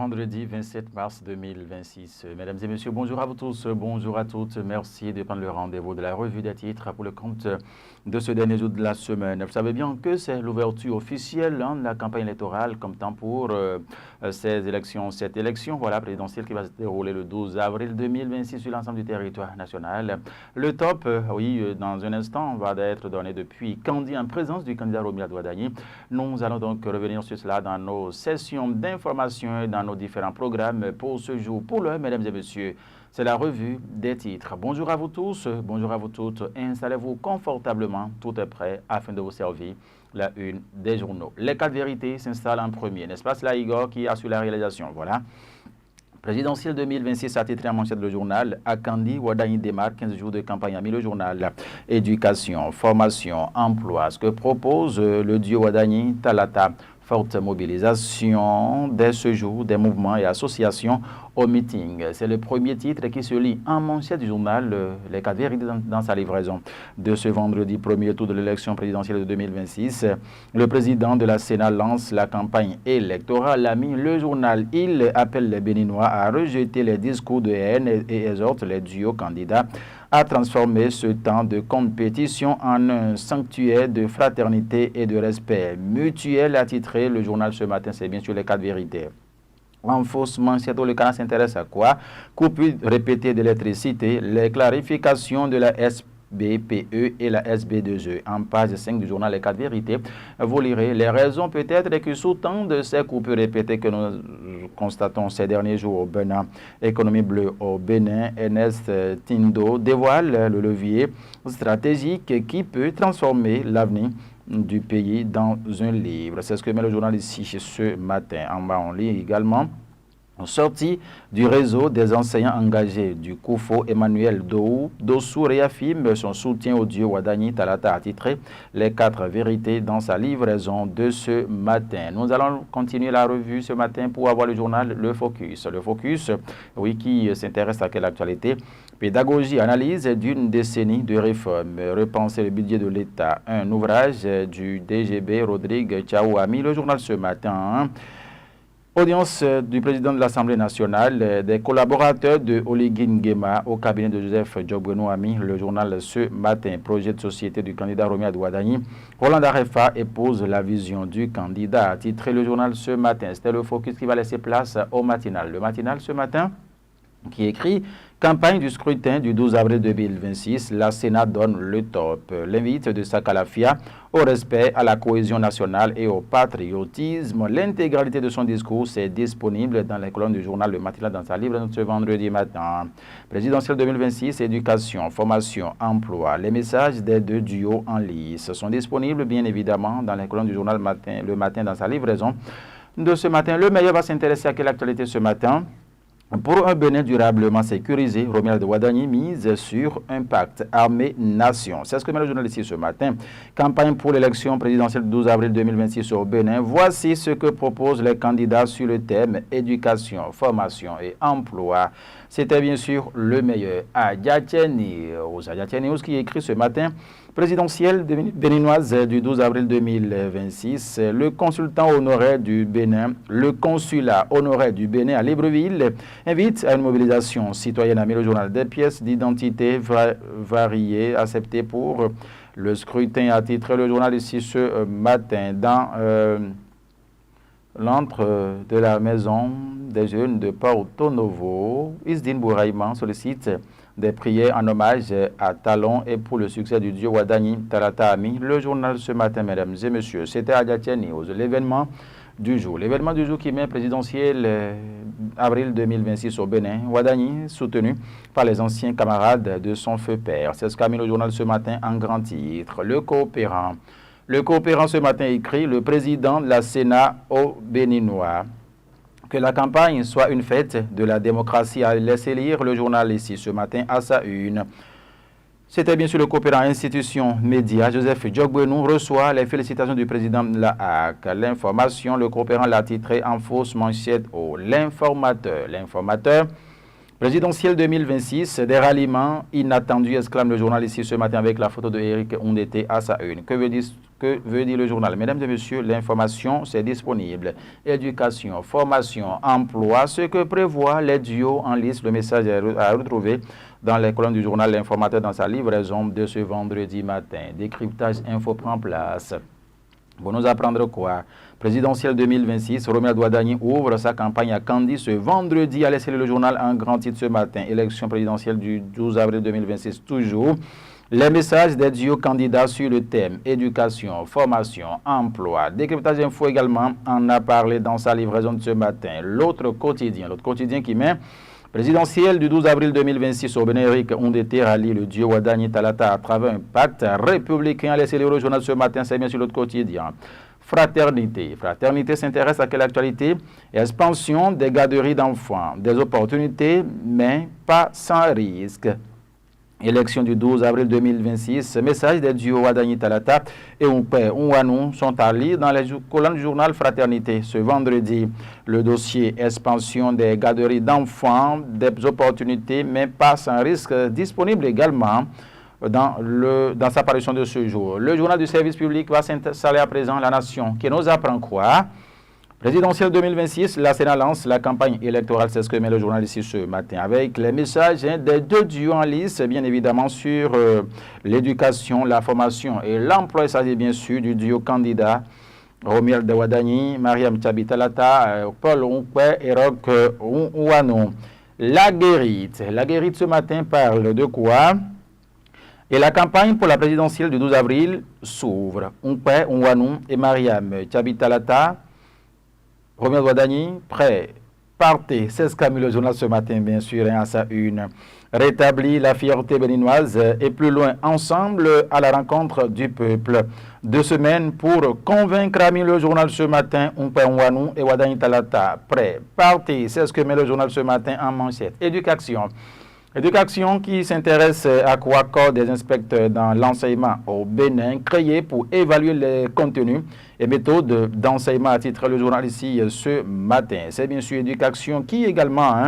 vendredi 27 mars 2026. Mesdames et messieurs, bonjour à vous tous, bonjour à toutes. Merci de prendre le rendez-vous de la revue des titres pour le compte de ce dernier jour de la semaine. Vous savez bien que c'est l'ouverture officielle de la campagne électorale comme temps pour cette élection présidentielle qui va se dérouler le 12 avril 2026 sur l'ensemble du territoire national. Le top, dans un instant, va être donné depuis Kandi en présence du candidat Romuald Wadagni. Nous allons donc revenir sur cela dans nos sessions d'information et dans nos différents programmes pour ce jour. Pour l'heure, mesdames et messieurs, c'est la revue des titres. Bonjour à vous tous, bonjour à vous toutes. Installez-vous confortablement, tout est prêt afin de vous servir la une des journaux. Les 4 vérités s'installent en premier, n'est-ce pas? C'est là Igor qui assure la réalisation. Voilà. Présidentielle 2026 a titré en manchette le journal. À Kandi, Wadagni démarre 15 jours de campagne a mis le journal. Éducation, formation, emploi. Ce que propose le duo Wadagni Talata. Forte mobilisation dès ce jour des mouvements et associations au meeting. C'est le premier titre qui se lit en manchette du journal Les 4 vérités dans sa livraison de ce vendredi premier tour de l'élection présidentielle de 2026. Le président de la Sénat lance la campagne électorale. A mis le journal. Il appelle les Béninois à rejeter les discours de haine et exhorte les duos candidats à transformer ce temps de compétition en un sanctuaire de fraternité et de respect mutuel, a titré le journal ce matin. C'est bien sûr les 4 vérités. En fausse manchette, le Canada s'intéresse à quoi? Coupure répétée d'électricité, les clarifications de la SBPE et la SB2E. En page 5 du journal Les 4 vérités, vous lirez les raisons peut-être que sous-tendent ces coupures répétées que nous constatons ces derniers jours au Bénin. Économie bleue au Bénin, Ernest Tindo dévoile le levier stratégique qui peut transformer l'avenir du pays dans un livre. C'est ce que met le journal ici ce matin. En bas, on lit également sortie du réseau des enseignants engagés du Koufo, Emmanuel Dossou réaffirme son soutien au dieu Wadagni. Talata a titré les 4 vérités dans sa livraison de ce matin. Nous allons continuer la revue ce matin pour avoir le journal Le Focus. Le Focus, oui, qui s'intéresse à quelle actualité? Pédagogie, analyse d'une décennie de réformes, repenser le budget de l'État, un ouvrage du DGB Rodrigue Tchaouami. Le journal ce matin. Audience du président de l'Assemblée nationale, des collaborateurs de Oligui Nguema au cabinet de Joseph Djogbenou-Ami. Le journal ce matin, projet de société du candidat Romuald Wadagni. Roland Arefa épouse la vision du candidat, a titré le journal ce matin. C'était le focus qui va laisser place au matinal. Le matinal ce matin qui écrit campagne du scrutin du 12 avril 2026, la Sénat donne le top. L'invite de Sakalafia au respect, à la cohésion nationale et au patriotisme. L'intégralité de son discours est disponible dans les colonnes du journal Le Matinal dans sa livre ce vendredi matin. Présidentielle 2026, éducation, formation, emploi. Les messages des 2 duos en lice sont disponibles bien évidemment dans les colonnes du journal Le Matin dans sa livraison de ce matin. Le meilleur va s'intéresser à quelle actualité ce matin? Pour un Bénin durablement sécurisé, Romuald Wadagni mise sur un pacte armée-nation. C'est ce que met le journal ici ce matin. Campagne pour l'élection présidentielle du 12 avril 2026 au Bénin. Voici ce que proposent les candidats sur le thème éducation, formation et emploi. C'était bien sûr le meilleur. Adjatia News qui écrit ce matin. Présidentielle béninoise du 12 avril 2026, le consultant honoraire du Bénin, le consulat honoraire du Bénin à Libreville invite à une mobilisation citoyenne à le journal des pièces d'identité variées acceptées pour le scrutin, a titré le journal ici ce matin dans l'antre de la maison des jeunes de Porto Novo. Isdine Bouraïman sollicite des prières en hommage à Talon et pour le succès du dieu Wadagni. Talata a mis le journal ce matin, mesdames et messieurs. C'était Adjatia News, l'événement du jour. L'événement du jour qui met présidentiel avril 2026 au Bénin. Wadagni soutenu par les anciens camarades de son feu père. C'est ce qu'a mis le journal ce matin en grand titre. Le coopérant. Le coopérant ce matin écrit le président de la Sénat au Béninois. Que la campagne soit une fête de la démocratie, a laissé lire le journal ici ce matin à sa une. C'était bien sûr le coopérant institution média. Joseph Djogbenou reçoit les félicitations du président de la HAC. L'information, le coopérant l'a titré en fausse manchette au l'informateur. L'informateur Présidentielle 2026, des ralliements inattendus, exclame le journal ici ce matin avec la photo de Éric Ondete à sa une. Que veut dire le journal? Mesdames et messieurs, l'information, c'est disponible. Éducation, formation, emploi, ce que prévoit les duos en liste. Le message est à retrouver dans les colonnes du journal L'Informateur dans sa livraison de ce vendredi matin. Décryptage info prend place. Pour nous apprendre quoi? Présidentielle 2026, Romuald Ouadagni ouvre sa campagne à Kandi ce vendredi, a laissé le journal en grand titre ce matin. Élection présidentielle du 12 avril 2026 toujours. Les messages des duos candidats sur le thème éducation, formation, emploi. Décryptage info également en a parlé dans sa livraison de ce matin. L'autre quotidien qui met présidentielle du 12 avril 2026 au Bénin, Éric Ondete rallie le duo Ouadagni Talata à travers un pacte républicain, a laissé le journal ce matin, c'est bien sur l'autre quotidien. Fraternité. Fraternité s'intéresse à quelle actualité? Expansion des garderies d'enfants, des opportunités, mais pas sans risque. Élection du 12 avril 2026, message des duos Ouadagni Talata et Ouanou sont à lire dans les colonnes du journal Fraternité. Ce vendredi, le dossier expansion des garderies d'enfants, des opportunités, mais pas sans risque, disponible également dans sa parution de ce jour. Le journal du service public va s'installer à présent La Nation, qui nous apprend quoi? Présidentielle 2026, la Sénat lance la campagne électorale, c'est ce que met le journal ici ce matin, avec les messages des deux duos en lice, bien évidemment sur l'éducation, la formation et l'emploi. Il s'agit bien sûr du duo candidat Romuald Ouadagni, Mariam Tchabi Talata, Paul Onkwe et Roch Ouanou. La guérite ce matin parle de quoi? Et la campagne pour la présidentielle du 12 avril s'ouvre. Onkwe Ouanou et Mariam Tchabi Talata, Romuald Ouadagni, prêt, partez, c'est ce qu'a mis le journal ce matin, bien sûr, à sa une. Rétablir la fierté béninoise et plus loin ensemble à la rencontre du peuple. 2 semaines pour convaincre, a mis le journal ce matin, Onkwe Ouanou et Ouadagni Talata, prêt, partez, c'est ce que met le journal ce matin en manchette. Éducation. Éducation qui s'intéresse à quoi corps des inspecteurs dans l'enseignement au Bénin, créé pour évaluer les contenus et méthodes d'enseignement, à titre le journal ici ce matin. C'est bien sûr Éducation qui également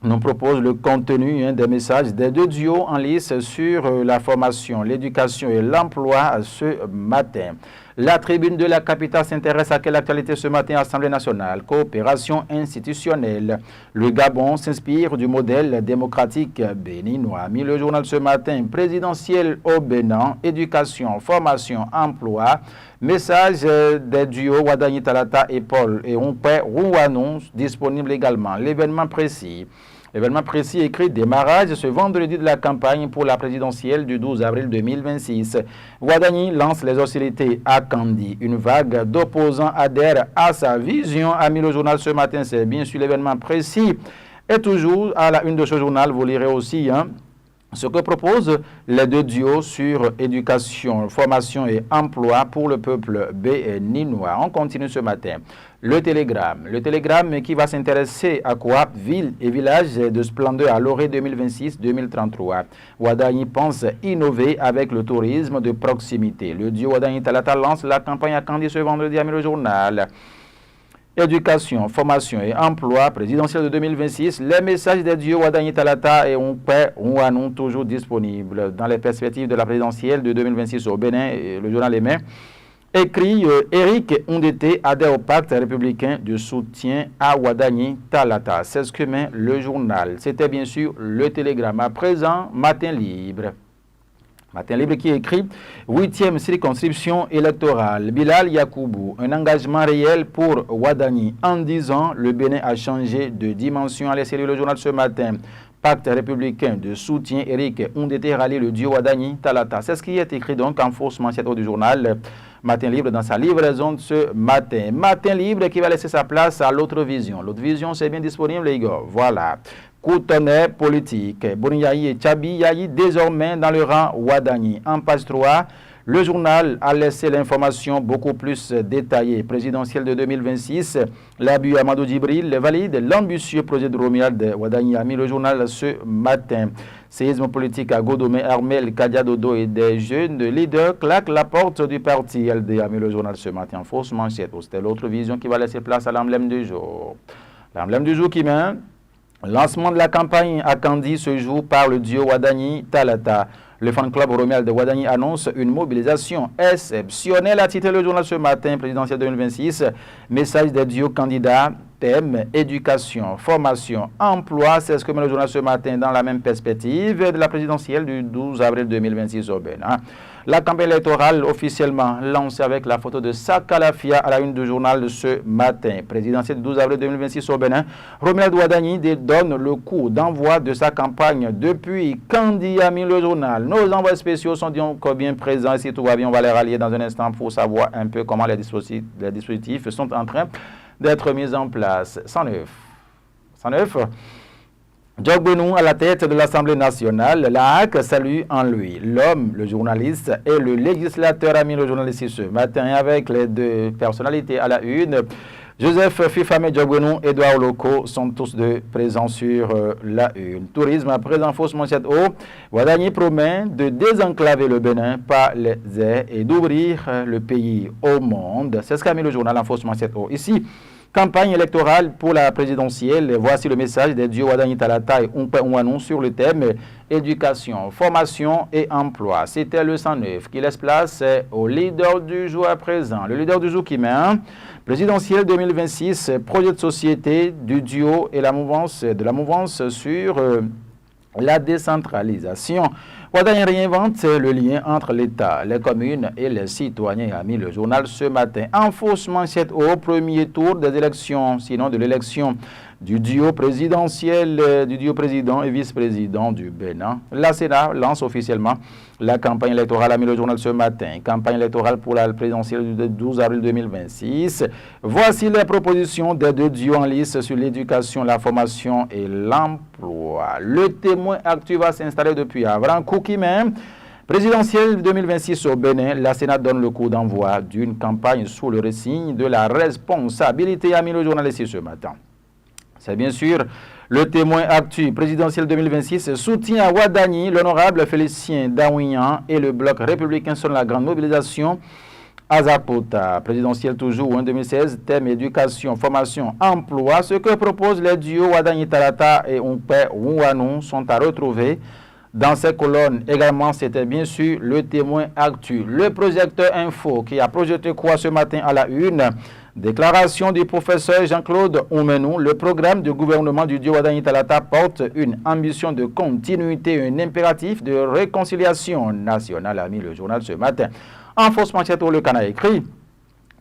nous propose le contenu des messages des deux duos en lice sur la formation, l'éducation et l'emploi ce matin. La tribune de la capitale s'intéresse à quelle actualité ce matin? Assemblée nationale, coopération institutionnelle. Le Gabon s'inspire du modèle démocratique béninois. Mis le journal ce matin, présidentiel au Bénin, éducation, formation, emploi. Message des duos Ouadagni Talata et Paul et Onkwe Ouanou disponible également. L'événement précis écrit démarrage ce vendredi de la campagne pour la présidentielle du 12 avril 2026. Ouadagni lance les hostilités à Kandi. Une vague d'opposants adhère à sa vision, a mis le journal ce matin. C'est bien sûr l'événement précis. Et toujours à la une de ce journal, vous lirez aussi ce que proposent les deux duos sur éducation, formation et emploi pour le peuple béninois. On continue ce matin. Le Télégramme qui va s'intéresser à quoi? Ville et village de splendeur à l'orée 2026-2033. Ouadagni pense innover avec le tourisme de proximité. Le duo Ouadagni Talata lance la campagne à Kandi ce vendredi, a mis le journal. Éducation, formation et emploi, présidentielle de 2026, les messages des duos Ouadagni Talata et Onkwe Ouanou toujours disponibles. Dans les perspectives de la présidentielle de 2026 au Bénin, le journal émet, écrit Éric Ondete adhère au pacte républicain de soutien à Ouadagni Talata. C'est ce que met le journal. C'était bien sûr le Télégramme. À présent, Matin Libre. Matin Libre qui écrit 8e circonscription électorale. Bilal Yakoubou, un engagement réel pour Ouadagni. En 10 ans, le Bénin a changé de dimension. Allez, c'est le journal ce matin. Pacte républicain de soutien, Éric Ondete rallie le duo Ouadagni Talata. C'est ce qui est écrit donc en fausse manchette du journal Matin Libre dans sa livraison de ce matin. Matin Libre qui va laisser sa place à l'autre vision. L'autre vision, c'est bien disponible, les gars. Voilà. Coutonnais politique. Bouniaï et Tchabi Yahi désormais dans le rang Ouadagni. En page 3, le journal a laissé l'information beaucoup plus détaillée. Présidentielle de 2026, l'abus Amadou Djibril valide l'ambitieux projet de Romuald Ouadagni, a mis le journal ce matin. Séisme politique à Godomé, Armel Kadiadodo et des jeunes leaders claquent la porte du parti LD, a mis le journal ce matin. Fausse manchette. C'était l'autre vision qui va laisser place à l'emblème du jour. L'emblème du jour qui met Lancement de la campagne à Kandi ce jour par le duo Wadani Talata. Le fan club Romuald de Wadani annonce une mobilisation exceptionnelle, a titré le journal ce matin, présidentiel 2026. Message des duos candidats, thème, éducation, formation, emploi. C'est ce que met le journal ce matin dans la même perspective de la présidentielle du 12 avril 2026 au Bénin. La campagne électorale officiellement lancée avec la photo de Sakalafia à la une du journal de ce matin. Présidentielle du 12 avril 2026 au Bénin, Romuald Wadani donne le coup d'envoi de sa campagne depuis Kandi a mis le journal. Nos envois spéciaux sont donc bien présents. Et si tout va bien, on va les rallier dans un instant pour savoir un peu comment les dispositifs sont en train d'être mis en place. 109. Djogbenou à la tête de l'Assemblée nationale, la HAC salue en lui. L'homme, le journaliste et le législateur a mis le journaliste ce matin avec les deux personnalités à la une. Joseph Fifame Djogbenou et Edouard Loco sont tous deux présents sur la une. Tourisme à présent, fausse manchette haut. Wadani promet de désenclaver le Bénin par les airs et d'ouvrir le pays au monde. C'est ce qu'a mis le journal en fausse manchette haut. Ici, campagne électorale pour la présidentielle. Voici le message des dieux Wadani Talata et Umpe Ouanou sur le thème éducation, formation et emploi. C'était le 109 qui laisse place au leader du jour à présent. Le leader du jour qui met présidentielle 2026, projet de société du duo et la mouvance sur la décentralisation. Wadani réinvente le lien entre l'État, les communes et les citoyens, a mis le journal ce matin. En fausse manchette au premier tour des élections, sinon de l'élection du duo présidentiel, du duo président et vice-président du Bénin. La Sénat lance officiellement la campagne électorale, a mis le journal ce matin. Campagne électorale pour la présidentielle du 12 avril 2026. Voici les propositions des deux duos en lice sur l'éducation, la formation et l'emploi. Le témoin actuel va s'installer depuis avant. Koukimem. Présidentielle 2026 au Bénin, la Sénat donne le coup d'envoi d'une campagne sous le resigne de la responsabilité, a mis le journaliste ce matin. C'est bien sûr le témoin actuel présidentiel 2026 soutient à Wadani, l'honorable Félicien Daouignan et le bloc républicain sur la grande mobilisation à Zapota. Présidentielle toujours en 2016, thème éducation, formation, emploi. Ce que proposent les duos Wadani Talata et Umpe Ouanou sont à retrouver dans ces colonnes. Également, c'était bien sûr le témoin actuel. Le projecteur info qui a projeté quoi ce matin à la une. Déclaration du professeur Jean-Claude Oumenou, le programme de gouvernement du duo Wadani Talata porte une ambition de continuité, un impératif de réconciliation nationale, a mis le journal ce matin. En fausse manchette, le Canada écrit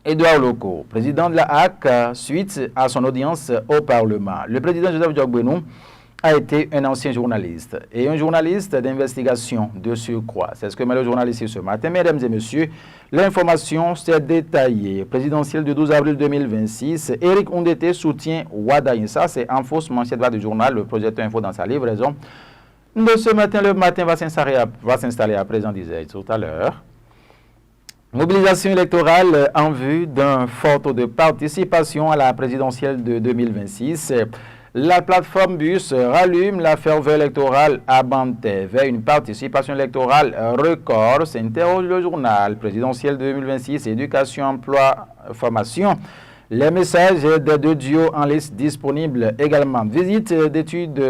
Edouard Loco, président de la HAC, suite à son audience au Parlement. Le président Joseph Djogbenou a été un ancien journaliste et un journaliste d'investigation de surcroît. C'est ce que met le journaliste ce matin. Mesdames et messieurs, l'information s'est détaillée. Présidentielle du 12 avril 2026, Éric Ondete soutient Wadani. Ça, c'est en fausse manchette du journal, le projecteur info dans sa livraison. De ce matin, le matin va s'installer à présent, disait tout à l'heure. Mobilisation électorale en vue d'un fort taux de participation à la présidentielle de 2026. La plateforme Bus rallume la ferveur électorale à Banté vers une participation électorale record. S'interroge le journal présidentiel 2026, éducation, emploi, formation. Les messages des deux duos en liste disponibles également. Visite d'études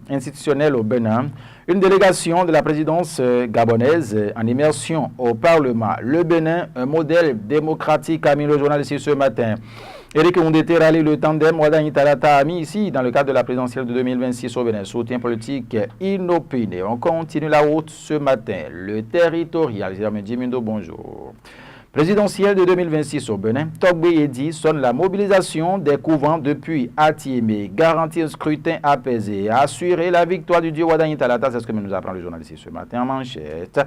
institutionnelles au Bénin. Une délégation de la présidence gabonaise en immersion au Parlement. Le Bénin, un modèle démocratique, a mis le journal ici ce matin. Éric Ondete rallie le tandem Wadani Talata a mis ici dans le cadre de la présidentielle de 2026 au Bénin. Soutien politique inopiné. On continue la route ce matin. Le territorial. Jimindo, bonjour. Présidentielle de 2026 au Bénin, Togbe Edi sonne la mobilisation des couvents depuis Atiémé, garantir un scrutin apaisé, assurer la victoire du duo Wadani Talata, c'est ce que nous apprend le journaliste ce matin en manchette.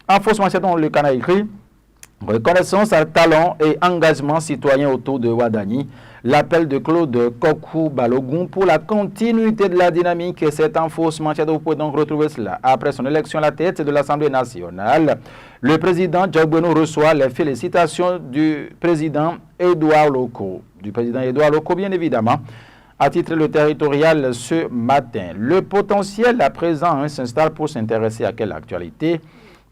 En fausse manchette, le Canada écrit reconnaissance à talent et engagement citoyen autour de Wadani. L'appel de Claude Kokou Balogun pour la continuité de la dynamique. C'est en fausse manchette. Vous pouvez donc retrouver cela. Après son élection à la tête de l'Assemblée nationale, le président Djogbenou reçoit les félicitations du président Edouard Loco. Bien évidemment, a titré le territorial ce matin. Le potentiel à présent s'installe pour s'intéresser à quelle actualité?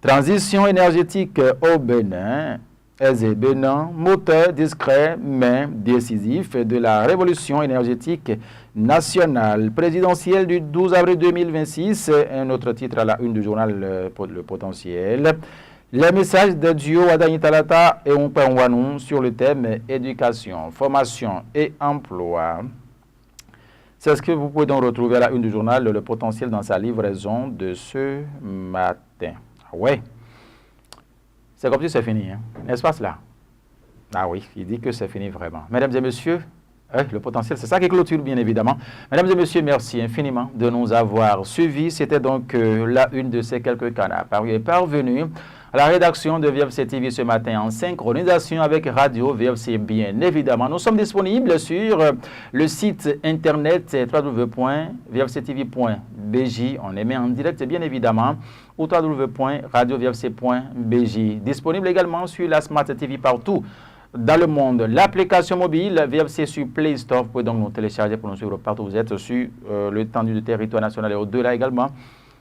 Transition énergétique au Bénin. aisé, Bénin, moteur discret mais décisif de la révolution énergétique nationale. Présidentielle du 12 avril 2026, un autre titre à la une du journal Le Potentiel. Les messages de Dio Adani Talata et Umpenwanou sur le thème éducation, formation et emploi. C'est ce que vous pouvez donc retrouver à la une du journal Le Potentiel dans sa livraison de ce matin. Ah ouais, c'est comme si c'est fini, hein? N'est-ce pas cela? Ah oui, il dit que c'est fini vraiment. Mesdames et messieurs, le potentiel, c'est ça qui clôture bien évidemment. Mesdames et messieurs, merci infiniment de nous avoir suivis. C'était donc la une de ces quelques canards parvenus à la rédaction de VFC TV ce matin en synchronisation avec Radio VFC bien évidemment. Nous sommes disponibles sur le site internet www.vfctv.bj. On émet en direct bien évidemment ou www.radiovfc.bj. Disponible également sur la Smart TV partout dans le monde. L'application mobile VFC sur Play Store, vous pouvez donc nous télécharger pour nous suivre partout où vous êtes sur l'étendue du territoire national et au-delà également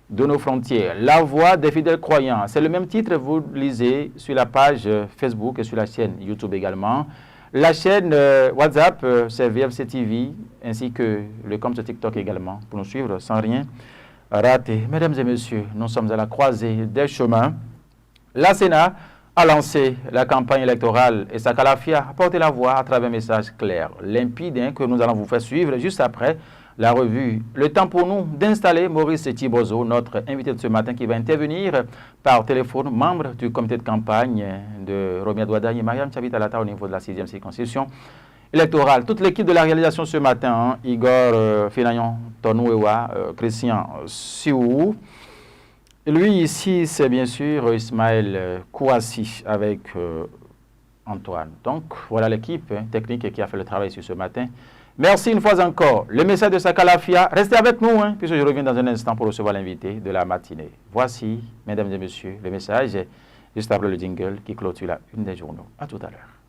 de nos frontières. La voix des fidèles croyants, c'est le même titre, vous lisez sur la page Facebook et sur la chaîne YouTube également. La chaîne WhatsApp, c'est VFC TV, ainsi que le compte TikTok également, pour nous suivre sans rien rater. Mesdames et messieurs, nous sommes à la croisée des chemins. La Sénat a lancé la campagne électorale et Sakalafia a porté la voix à travers un message clair, limpide, que nous allons vous faire suivre juste après la revue. Le temps pour nous d'installer Maurice Thibozo, notre invité de ce matin qui va intervenir par téléphone, membre du comité de campagne de Romia Douada et Mariam Tchabitalata au niveau de la 6e circonscription électorale. Toute l'équipe de la réalisation ce matin, Igor Finayon Tonouewa, Christian Siou. Et lui ici, c'est bien sûr Ismaël Kouassi avec Antoine. Donc voilà l'équipe technique qui a fait le travail sur ce matin. Merci une fois encore. Le message de Sakalafia, restez avec nous, puisque je reviens dans un instant pour recevoir l'invité de la matinée. Voici, mesdames et messieurs, le message juste après le jingle qui clôture la une des journaux. À tout à l'heure.